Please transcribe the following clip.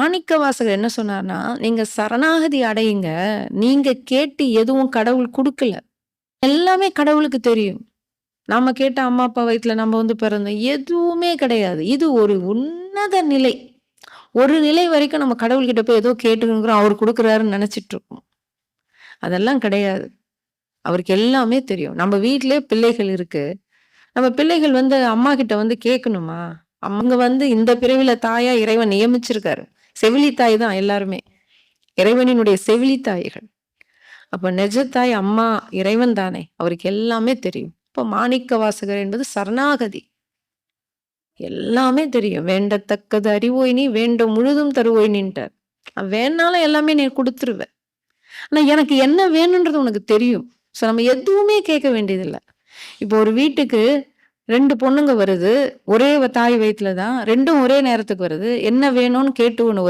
மாணிக்கவாசகர் என்ன சொன்னார்ன்னா, "நீங்க சரணாகதி அடையுங்க. நீங்க கேட்டு எதுவும் கடவுள் குடுக்கல. எல்லாமே கடவுளுக்கு தெரியும். நாம கேட்ட அம்மா, அப்பா வயித்துல நம்ம வந்து பிறந்தோம். எதுவுமே கிடையாது. இது ஒரு உன்னத நிலை. ஒரு நிலை வரைக்கும் நம்ம கடவுள்கிட்ட போய் ஏதோ கேட்டுருக்கிறோம். அவரு குடுக்குறாருன்னு நெனச்சுட்டு இருக்கோம். அதெல்லாம் கிடையாது. அவருக்கு எல்லாமே தெரியும். நம்ம வீட்டிலேயே பிள்ளைகள் இருக்கு. நம்ம பிள்ளைகள் வந்து அம்மா கிட்ட வந்து கேட்கணுமா? அவங்க வந்து இந்த பிறவில தாயா இறைவன் நியமிச்சிருக்காரு. செவிலி தாய் தான் எல்லாருமே. இறைவனினுடைய செவிலி தாய்கள். அப்ப நிஜ தாய் அம்மா இறைவன் தானே! அவருக்கு எல்லாமே தெரியும். இப்ப மாணிக்க வாசகர் என்பது சரணாகதி. எல்லாமே தெரியும். "வேண்டத்தக்கது அறிவோய் நீ வேண்டும் முழுதும் தருவோய் நீன்ட்டார்." வேணுனாலும் எல்லாமே நீ குடுத்துருவ. ஆனா எனக்கு என்ன வேணுன்றது உனக்கு தெரியும். ஸோ நம்ம எதுவுமே கேட்க வேண்டியதில்ல. இப்போ ஒரு வீட்டுக்கு 2 பொண்ணுங்க வருது. ஒரே தாய் வயித்துல தான். 2ம் ஒரே நேரத்துக்கு வருது. என்ன வேணும்னு கேட்டு ஒண்ணு